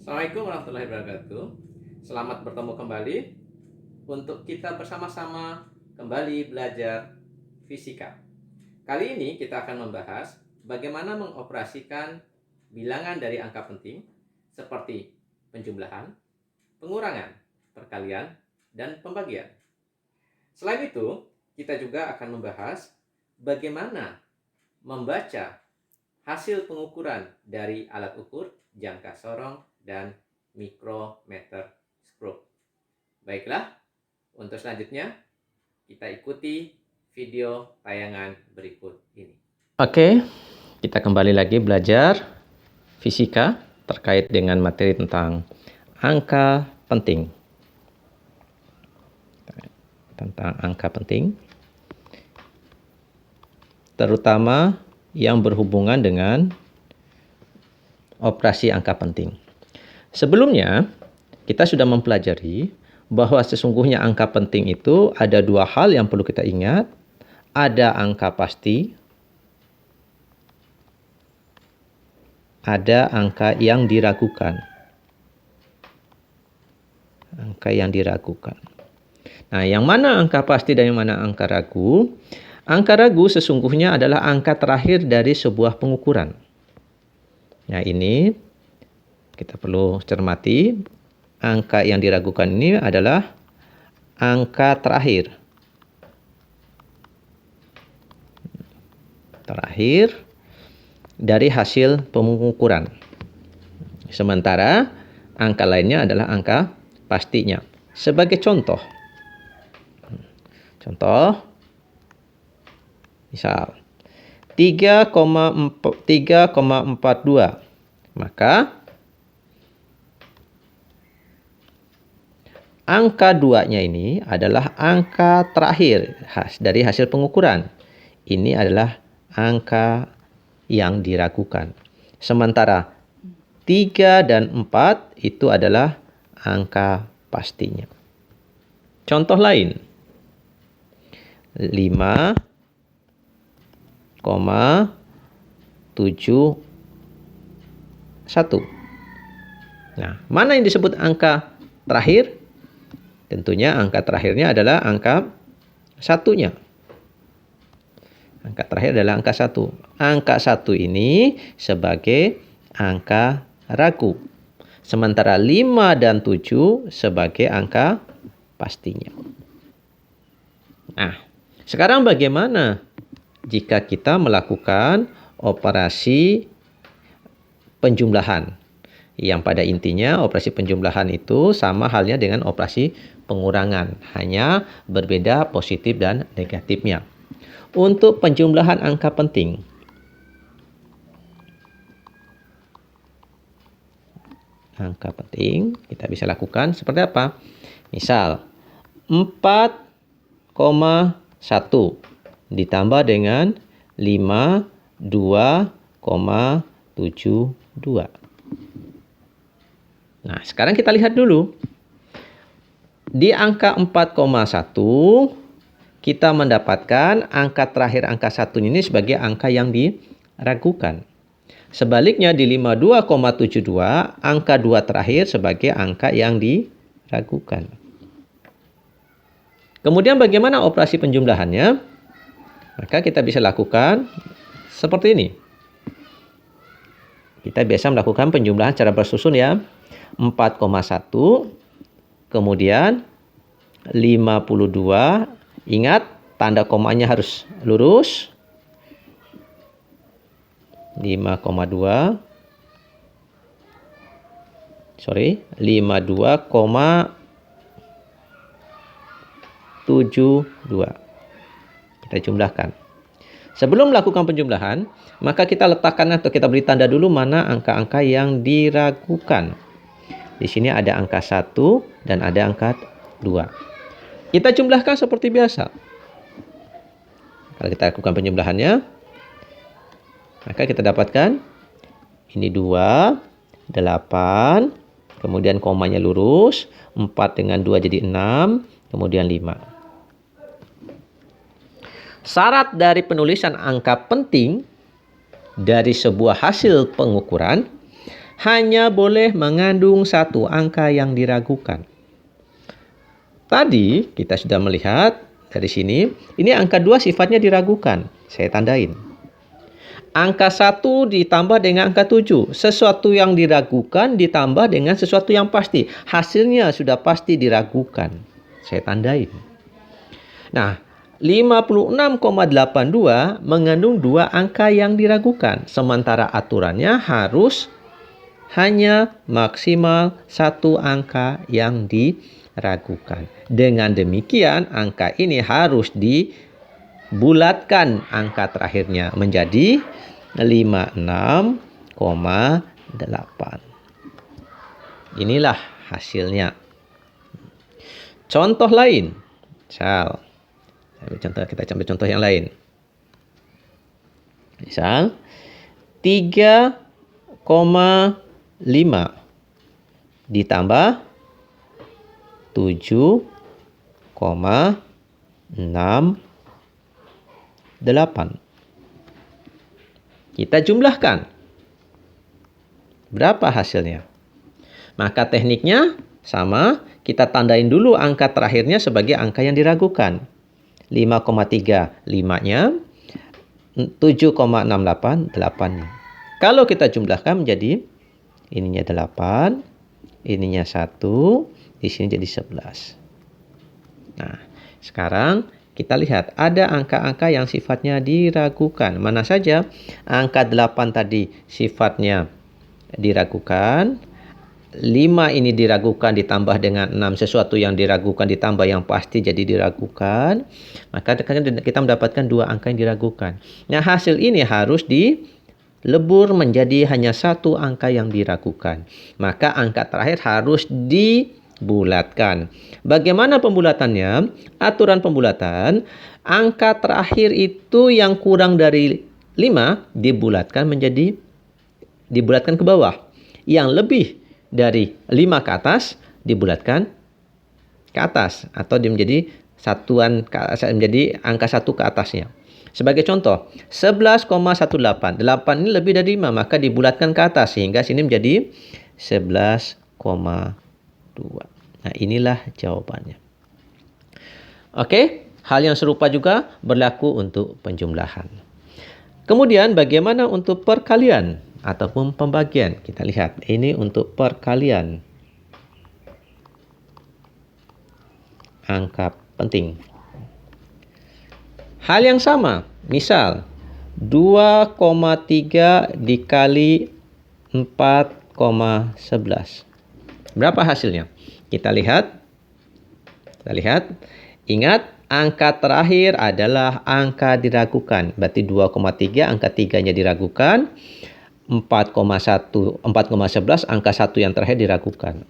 Assalamualaikum warahmatullahi wabarakatuh. Selamat bertemu kembali untuk kita bersama-sama kembali belajar fisika. Kali ini kita akan membahas bagaimana mengoperasikan bilangan dari angka penting seperti penjumlahan, pengurangan, perkalian, dan pembagian. Selain itu, kita juga akan membahas bagaimana membaca hasil pengukuran dari alat ukur jangka sorong dan mikrometer stroke. Baiklah, untuk selanjutnya kita ikuti video tayangan berikut ini. Oke, kita kembali lagi belajar fisika terkait dengan materi tentang angka penting. Tentang angka penting, terutama yang berhubungan dengan operasi angka penting. Sebelumnya, kita sudah mempelajari bahwa sesungguhnya angka penting itu ada dua hal yang perlu kita ingat. Ada angka pasti, ada angka yang diragukan. Angka yang diragukan. Nah, yang mana angka pasti dan yang mana angka ragu? Angka ragu sesungguhnya adalah angka terakhir dari sebuah pengukuran. Nah, ini kita perlu cermati, angka yang diragukan ini adalah angka terakhir. Terakhir dari hasil pengukuran. Sementara angka lainnya adalah angka pastinya. Sebagai contoh, misal 3,42. Maka angka 2-nya ini adalah angka terakhir dari hasil pengukuran. Ini adalah angka yang diragukan. Sementara 3 dan 4 itu adalah angka pastinya. Contoh lain. 5,71. Nah, mana yang disebut angka terakhir? Tentunya angka terakhirnya adalah angka satunya. Angka terakhir adalah angka 1. Angka 1 ini sebagai angka ragu. Sementara 5 dan 7 sebagai angka pastinya. Nah, sekarang bagaimana jika kita melakukan operasi penjumlahan? Yang pada intinya operasi penjumlahan itu sama halnya dengan operasi pengurangan, hanya berbeda positif dan negatifnya. Untuk penjumlahan angka penting, kita bisa lakukan seperti apa? Misal 4,1 ditambah dengan 52,72. Nah, sekarang kita lihat dulu. Di angka 4,1 kita mendapatkan angka terakhir angka 1 ini sebagai angka yang diragukan. Sebaliknya di 52,72 angka 2 terakhir sebagai angka yang diragukan. Kemudian bagaimana operasi penjumlahannya? Maka kita bisa lakukan seperti ini. Kita biasa melakukan penjumlahan secara bersusun ya. 4,1, kemudian 52, ingat tanda komanya harus lurus, 52,72. Kita jumlahkan. Sebelum melakukan penjumlahan, maka kita letakkan atau kita beri tanda dulu mana angka-angka yang diragukan. Di sini ada angka 1 dan ada angka 2. Kita jumlahkan seperti biasa. Kalau kita lakukan penjumlahannya, maka kita dapatkan ini 2, 8, kemudian komanya lurus, 4 dengan 2 jadi 6, kemudian 5. Syarat dari penulisan angka penting dari sebuah hasil pengukuran hanya boleh mengandung satu angka yang diragukan. Tadi kita sudah melihat dari sini, ini angka 2 sifatnya diragukan. Saya tandain. Angka 1 ditambah dengan angka 7. Sesuatu yang diragukan ditambah dengan sesuatu yang pasti. Hasilnya sudah pasti diragukan. Saya tandain. Nah, 56,82 mengandung 2 angka yang diragukan. Sementara aturannya harus hanya maksimal 1 angka yang diragukan. Dengan demikian, angka ini harus dibulatkan angka terakhirnya menjadi 56,8. Inilah hasilnya. Contoh lain. Kita ambil contoh yang lain. Misal 3,5 ditambah 7,68. Kita jumlahkan. Berapa hasilnya? Maka tekniknya sama, kita tandain dulu angka terakhirnya sebagai angka yang diragukan. 5,3 5-nya, 7,68 8-nya. Kalau kita jumlahkan menjadi ininya 8, ininya 1, di sini jadi 11. Nah, sekarang kita lihat ada angka-angka yang sifatnya diragukan. Mana saja? Angka 8 tadi sifatnya diragukan. 5 ini diragukan ditambah dengan 6. Sesuatu yang diragukan ditambah yang pasti jadi diragukan. Maka kita mendapatkan 2 angka yang diragukan. Nah, hasil ini harus dilebur menjadi hanya 1 angka yang diragukan. Maka angka terakhir harus dibulatkan. Bagaimana pembulatannya? Aturan pembulatan, angka terakhir itu yang kurang dari 5 dibulatkan ke bawah. Yang lebih dari 5 ke atas dibulatkan ke atas atau menjadi angka 1 ke atasnya. Sebagai contoh, 11,18. 8 ini lebih dari 5, maka dibulatkan ke atas sehingga sini menjadi 11,2. Nah, inilah jawabannya. Oke, hal yang serupa juga berlaku untuk penjumlahan. Kemudian bagaimana untuk perkalian ataupun pembagian? Kita lihat, ini untuk perkalian. Angka penting. Hal yang sama, misal 2,3 dikali 4,11. Berapa hasilnya? Kita lihat. Ingat, angka terakhir adalah angka diragukan. Berarti 2,3, angka 3-nya diragukan. 4,11, angka 1 yang terakhir diragukan.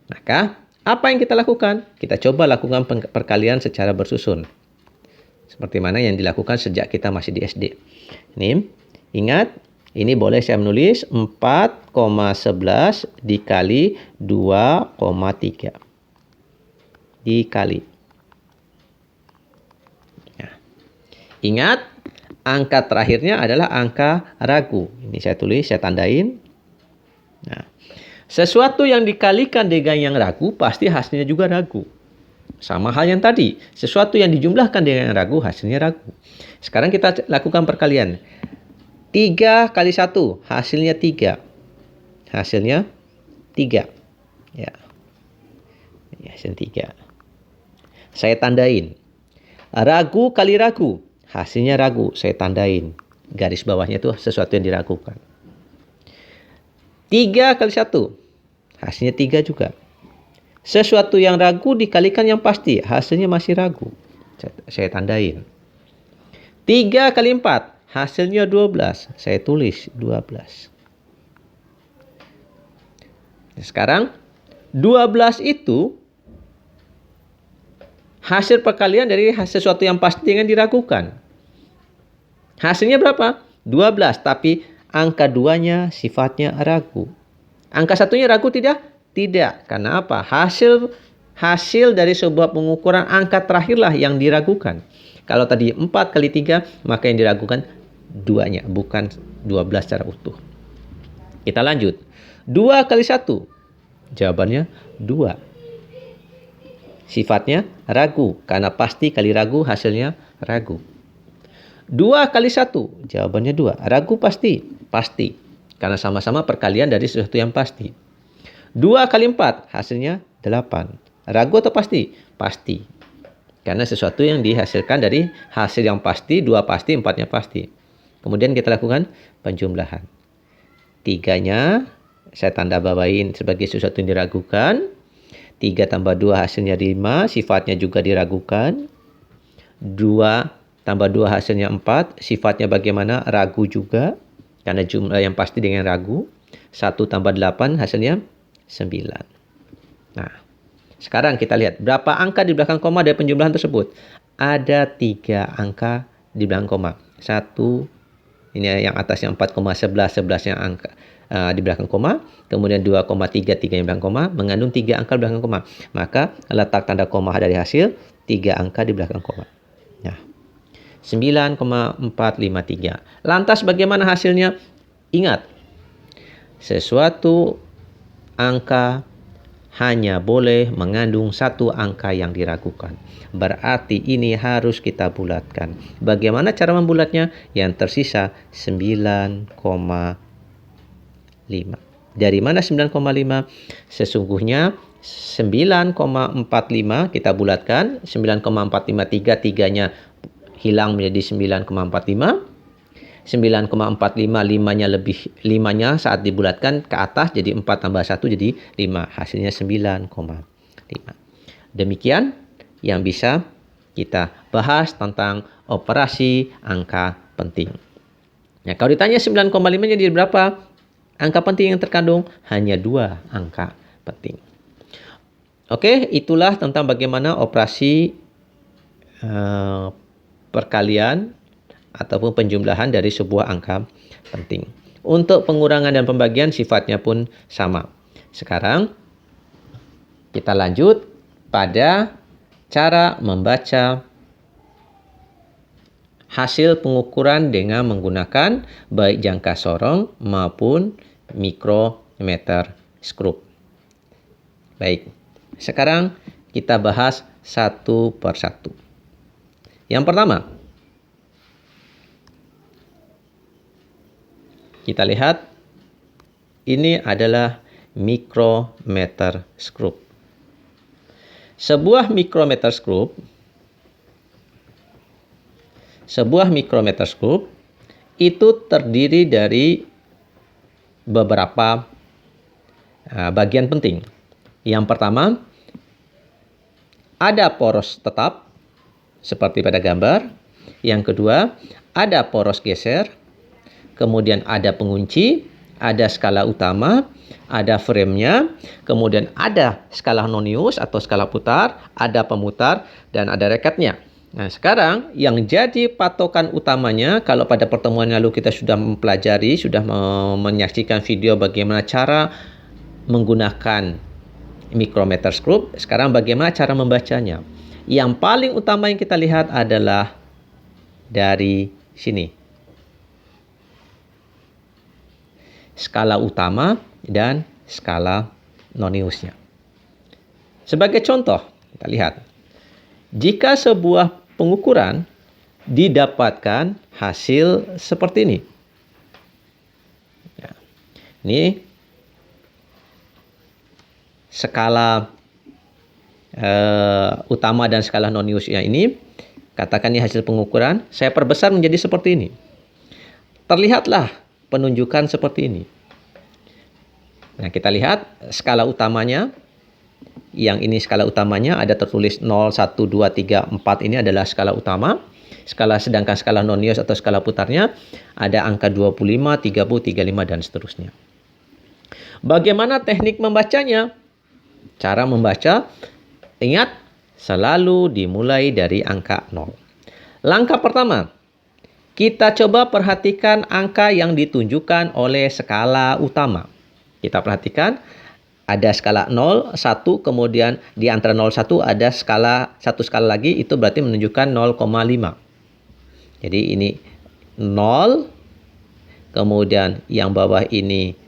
Maka, apa yang kita lakukan? Kita coba lakukan perkalian secara bersusun. Seperti mana yang dilakukan sejak kita masih di SD. Ini, ingat, ini boleh saya menulis 4,11 dikali 2,3. Dikali. Nah, ingat, angka terakhirnya adalah angka ragu. Ini saya tulis, saya tandain. Nah, sesuatu yang dikalikan dengan yang ragu, pasti hasilnya juga ragu. Sama hal yang tadi. Sesuatu yang dijumlahkan dengan yang ragu, hasilnya ragu. Sekarang kita lakukan perkalian. 3 kali 1, hasilnya 3. Hasilnya 3. Ya. Hasilnya 3. Saya tandain. Ragu kali ragu, hasilnya ragu. Saya tandain. Garis bawahnya itu sesuatu yang diragukan. 3 kali 1, hasilnya 3 juga. Sesuatu yang ragu dikalikan yang pasti, hasilnya masih ragu. Saya tandain. 3 kali 4, hasilnya 12. Saya tulis 12. Sekarang 12 itu hasil perkalian dari sesuatu yang pasti dengan diragukan. Hasilnya berapa? 12, tapi angka 2-nya sifatnya ragu. Angka 1-nya ragu tidak? Tidak. Karena apa? Hasil dari sebuah pengukuran angka terakhirlah yang diragukan. Kalau tadi 4 kali 3, maka yang diragukan 2-nya, bukan 12 secara utuh. Kita lanjut. 2 kali 1. Jawabannya 2. Sifatnya ragu. Karena pasti kali ragu hasilnya ragu. 2 kali 1. Jawabannya 2. Ragu pasti. Pasti. Karena sama-sama perkalian dari sesuatu yang pasti. 2 kali 4. Hasilnya 8. Ragu atau pasti? Pasti. Karena sesuatu yang dihasilkan dari hasil yang pasti, 2 pasti, 4-nya pasti. Kemudian kita lakukan penjumlahan. 3-nya saya tanda bawain sebagai sesuatu yang diragukan. 3 tambah 2 hasilnya 5, sifatnya juga diragukan. 2 tambah 2 hasilnya 4, sifatnya bagaimana? Ragu juga. Karena jumlah yang pasti dengan ragu. 1 tambah 8 hasilnya 9. Nah, sekarang kita lihat berapa angka di belakang koma dari penjumlahan tersebut. Ada 3 angka di belakang koma. 1, ini yang atasnya 4,11, 11 yang angka di belakang koma. Kemudian 2,33 yang belakang koma, mengandung 3 angka di belakang koma. Maka letak tanda koma dari hasil 3 angka di belakang koma. Nah, 9,453. Lantas bagaimana hasilnya? Ingat, sesuatu angka hanya boleh mengandung 1 angka yang diragukan. Berarti ini harus kita bulatkan. Bagaimana cara membulatnya? Yang tersisa 9,5. Dari mana 9,5? Sesungguhnya 9,45 kita bulatkan. 9,453, 3-nya hilang menjadi 9,45. 9,45, 5-nya saat dibulatkan ke atas jadi 4 tambah 1 jadi 5. Hasilnya 9,5. Demikian yang bisa kita bahas tentang operasi angka penting. Nah, kalau ditanya 9,5 jadi berapa angka penting yang terkandung? Hanya 2 angka penting. Oke, itulah tentang bagaimana operasi perkalian ataupun penjumlahan dari sebuah angka penting. Untuk pengurangan dan pembagian sifatnya pun sama. Sekarang kita lanjut pada cara membaca hasil pengukuran dengan menggunakan baik jangka sorong maupun mikrometer skrup. Baik, sekarang kita bahas satu persatu. Yang pertama, kita lihat, ini adalah mikrometer skrup. Sebuah mikrometer skrup itu terdiri dari beberapa bagian penting. Yang pertama, ada poros tetap, seperti pada gambar. Yang kedua, ada poros geser. Kemudian ada pengunci, ada skala utama, ada frame-nya, kemudian ada skala nonius atau skala putar, ada pemutar, dan ada rekatnya. Nah, sekarang yang jadi patokan utamanya, kalau pada pertemuan lalu kita sudah mempelajari, sudah menyaksikan video bagaimana cara menggunakan mikrometer skrup, sekarang bagaimana cara membacanya. Yang paling utama yang kita lihat adalah dari sini. Skala utama dan skala noniusnya. Sebagai contoh, kita lihat. Jika sebuah pengukuran didapatkan hasil seperti ini. Ya, ini skala utama dan skala noniusnya ini. Katakan ini hasil pengukuran. Saya perbesar menjadi seperti ini. Terlihatlah penunjukan seperti ini. Nah, kita lihat skala utamanya. Yang ini skala utamanya ada tertulis 0, 1, 2, 3, 4 ini adalah skala utama. Sedangkan skala nonius atau skala putarnya ada angka 25, 30, 35 dan seterusnya. Bagaimana teknik membacanya? Cara membaca, ingat, selalu dimulai dari angka 0. Langkah pertama, kita coba perhatikan angka yang ditunjukkan oleh skala utama. Kita perhatikan ada skala 0, 1, kemudian di antara 0, 1 ada satu skala lagi, itu berarti menunjukkan 0,5. Jadi ini 0, kemudian yang bawah ini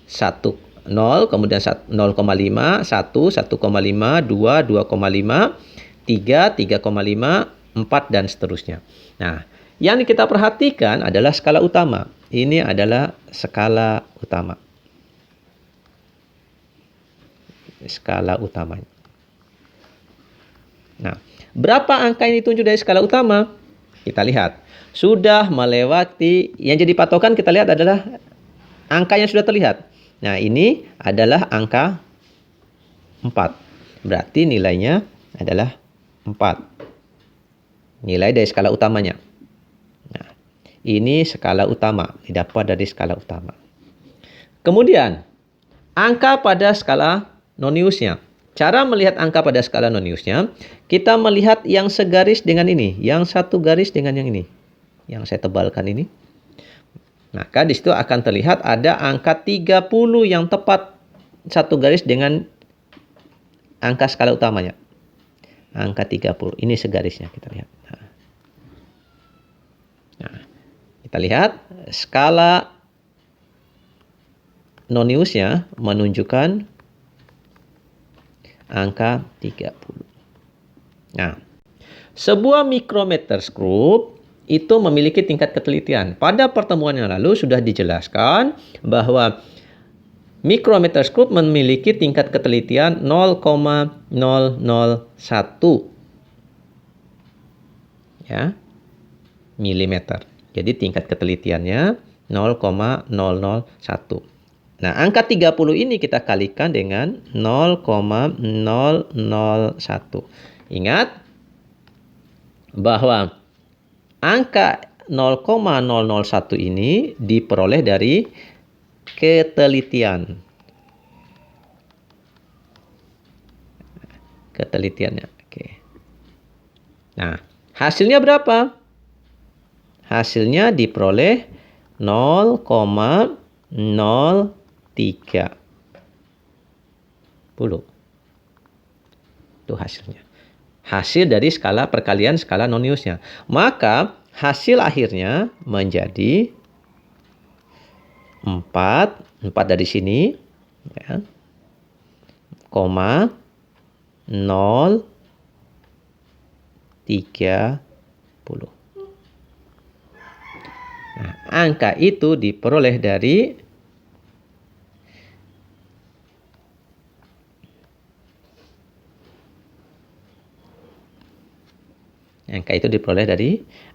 1, 0, kemudian 0,5, 1, 1,5, 2, 2,5, 3, 3,5, 4, dan seterusnya. Nah, yang kita perhatikan adalah skala utama. Ini adalah skala utama. Skala utamanya. Nah, berapa angka yang ditunjuk dari skala utama? Kita lihat. Sudah melewati, yang jadi patokan kita lihat adalah angka yang sudah terlihat. Nah, ini adalah angka 4. Berarti nilainya adalah 4. Nilai dari skala utamanya. Nah, ini skala utama. Didapat dari skala utama. Kemudian, angka pada skala noniusnya. Cara melihat angka pada skala noniusnya, kita melihat yang segaris dengan ini. Yang satu garis dengan yang ini. Yang saya tebalkan ini. Maka di situ akan terlihat ada angka 30 yang tepat satu garis dengan angka skala utamanya. Angka 30. Ini segarisnya kita lihat. Nah, kita lihat skala noniusnya menunjukkan angka 30. Nah, sebuah micrometer screw itu memiliki tingkat ketelitian. Pada pertemuan yang lalu sudah dijelaskan bahwa micrometer screw memiliki tingkat ketelitian 0,001 ya, milimeter. Jadi tingkat ketelitiannya 0,001. Nah, angka 30 ini kita kalikan dengan 0,001. Ingat bahwa angka 0,001 ini diperoleh dari ketelitian. Ketelitiannya. Oke. Nah, hasilnya berapa? Hasilnya diperoleh 0,030. Itu hasilnya. Hasil dari skala perkalian skala noniusnya. Maka hasil akhirnya menjadi 4 dari sini ya, 0,030. Nah, angka itu diperoleh dari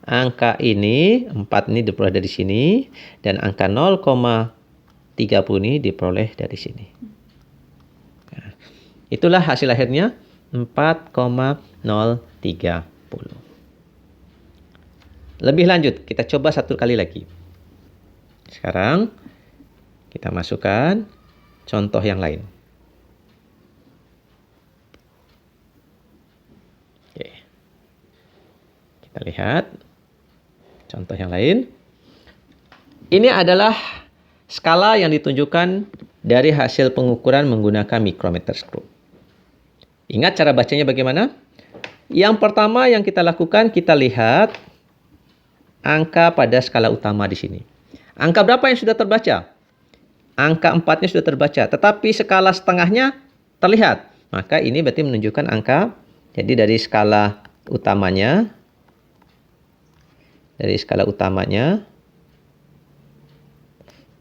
angka ini, 4 ini diperoleh dari sini, dan angka 0,30 ini diperoleh dari sini. Nah, itulah hasil akhirnya 4,030. Lebih lanjut, kita coba satu kali lagi. Sekarang kita masukkan contoh yang lain. Oke. Kita lihat contoh yang lain. Ini adalah skala yang ditunjukkan dari hasil pengukuran menggunakan micrometer screw. Ingat cara bacanya bagaimana? Yang pertama yang kita lakukan, kita lihat angka pada skala utama di sini. Angka berapa yang sudah terbaca? Angka 4-nya sudah terbaca, tetapi skala setengahnya terlihat. Maka ini berarti menunjukkan angka. Jadi dari skala utamanya,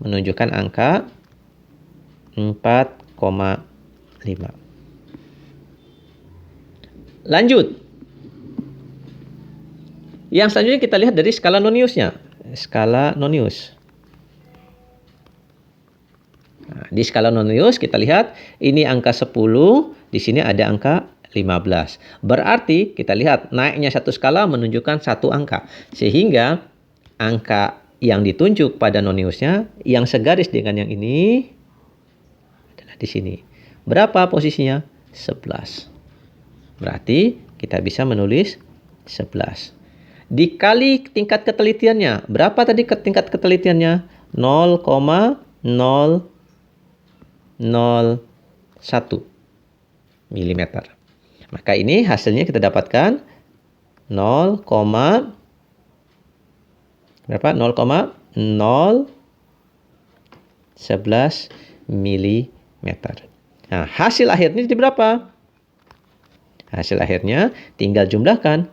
menunjukkan angka 4,5. Lanjut. Yang selanjutnya kita lihat dari skala noniusnya. Skala nonius. Nah, di skala nonius kita lihat ini angka 10, di sini ada angka 15. Berarti kita lihat naiknya satu skala menunjukkan satu angka. Sehingga angka yang ditunjuk pada noniusnya yang segaris dengan yang ini adalah di sini. Berapa posisinya? 11. Berarti kita bisa menulis 11. Dikali tingkat ketelitiannya. Berapa tadi tingkat ketelitiannya? 0,001 milimeter. Maka ini hasilnya kita dapatkan 0,011 milimeter. Nah, hasil akhirnya jadi berapa? Hasil akhirnya tinggal jumlahkan.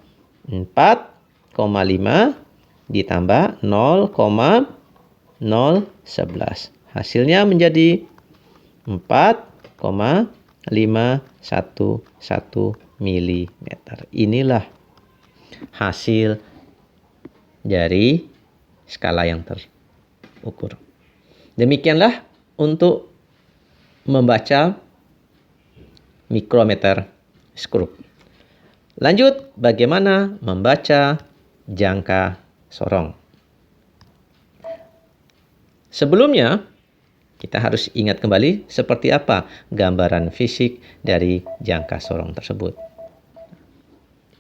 4,5 ditambah 0,011. Hasilnya menjadi 4,511 milimeter. Inilah hasil dari skala yang terukur. Demikianlah untuk membaca mikrometer skrup. Lanjut, bagaimana membaca jangka sorong. Sebelumnya, kita harus ingat kembali seperti apa gambaran fisik dari jangka sorong tersebut.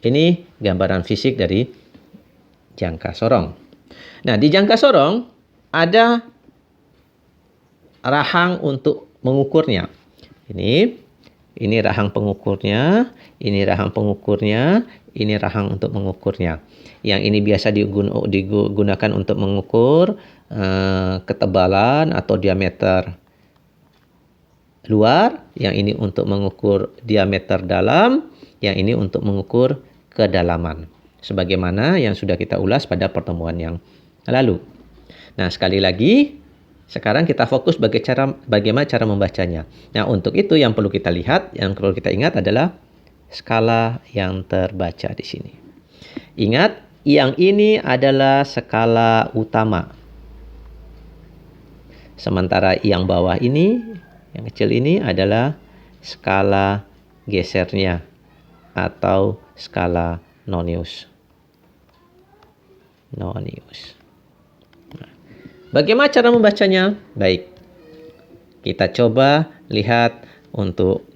Ini gambaran fisik dari jangka sorong. Nah, di jangka sorong ada rahang untuk mengukurnya. Ini rahang pengukurnya, ini rahang pengukurnya, ini rahang untuk mengukurnya. Yang ini biasa digunakan untuk mengukur ketebalan atau diameter luar, yang ini untuk mengukur diameter dalam, yang ini untuk mengukur kedalaman. Sebagaimana yang sudah kita ulas pada pertemuan yang lalu. Nah, sekali lagi, sekarang kita fokus bagaimana cara membacanya. Nah, untuk itu yang perlu kita lihat, yang perlu kita ingat adalah skala yang terbaca di sini. Ingat, yang ini adalah skala utama. Sementara yang bawah ini, yang kecil ini adalah skala gesernya atau skala nonius. Bagaimana cara membacanya? Baik, kita coba lihat untuk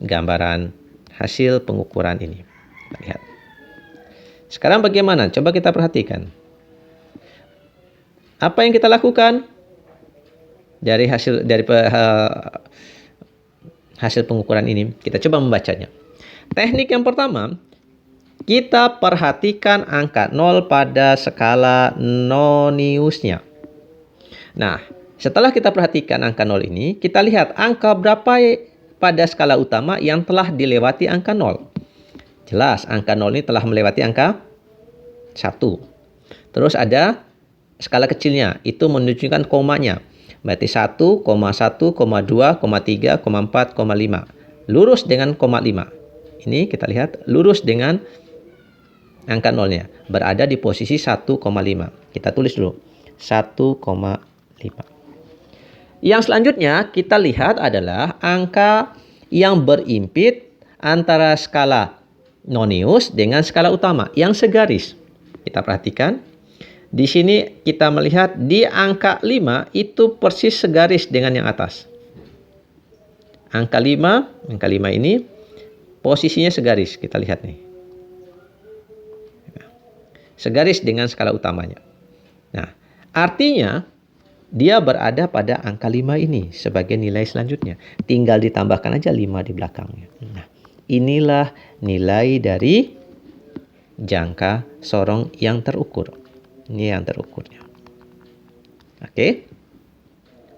gambaran hasil pengukuran ini. Kita lihat. Sekarang bagaimana? Coba kita perhatikan. Apa yang kita lakukan dari hasil pengukuran ini? Kita coba membacanya. Teknik yang pertama, kita perhatikan angka 0 pada skala noniusnya. Nah, setelah kita perhatikan angka 0 ini, kita lihat angka berapa pada skala utama yang telah dilewati angka 0. Jelas, angka 0 ini telah melewati angka 1. Terus ada skala kecilnya, itu menunjukkan komanya. Berarti 1, 1, 2, 3, 4, 5. Lurus dengan koma 5. Ini kita lihat lurus dengan angka 0-nya. Berada di posisi 1,5. Kita tulis dulu. 1,5. Yang selanjutnya kita lihat adalah angka yang berimpit antara skala nonius dengan skala utama yang segaris. Kita perhatikan di sini kita melihat di angka 5 itu persis segaris dengan yang atas. Angka 5 ini posisinya segaris, kita lihat nih. Segaris dengan skala utamanya. Nah, artinya dia berada pada angka 5 ini sebagai nilai selanjutnya. Tinggal ditambahkan aja 5 di belakangnya. Nah, inilah nilai dari jangka sorong yang terukur. Ini yang terukurnya. Oke.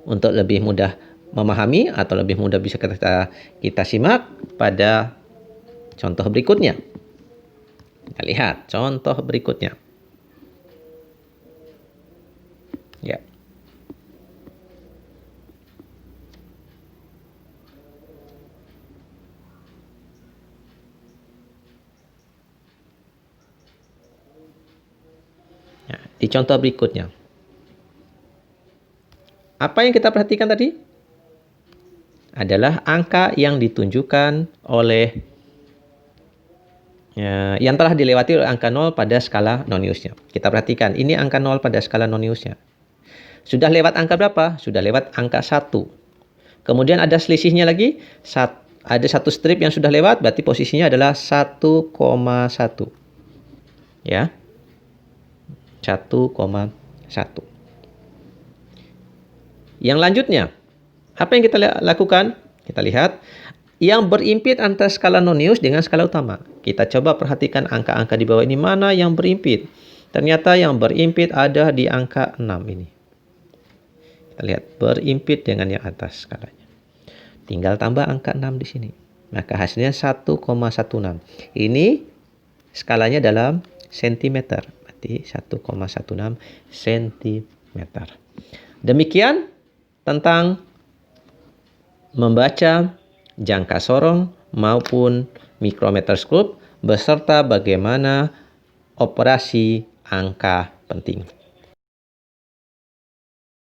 Untuk lebih mudah memahami atau lebih mudah bisa kita simak pada contoh berikutnya. Kita lihat contoh berikutnya. Ya. Di contoh berikutnya. Apa yang kita perhatikan tadi? Adalah angka yang ditunjukkan oleh yang telah dilewati oleh angka 0 pada skala noniusnya. Kita perhatikan, ini angka 0 pada skala noniusnya. Sudah lewat angka berapa? Sudah lewat angka 1. Kemudian ada selisihnya lagi. Ada satu strip yang sudah lewat, berarti posisinya adalah 1,1. Ya. 1,1. Yang lanjutnya, apa yang kita lakukan? Kita lihat yang berimpit antara skala nonius dengan skala utama. Kita coba perhatikan angka-angka di bawah ini mana yang berimpit. Ternyata yang berimpit ada di angka 6 ini. Kita lihat berimpit dengan yang atas skalanya. Tinggal tambah angka 6 di sini. Maka hasilnya 1,16. Ini skalanya dalam sentimeter. Berarti 1,16 sentimeter. Demikian tentang membaca jangka sorong maupun mikrometerskop beserta bagaimana operasi angka penting.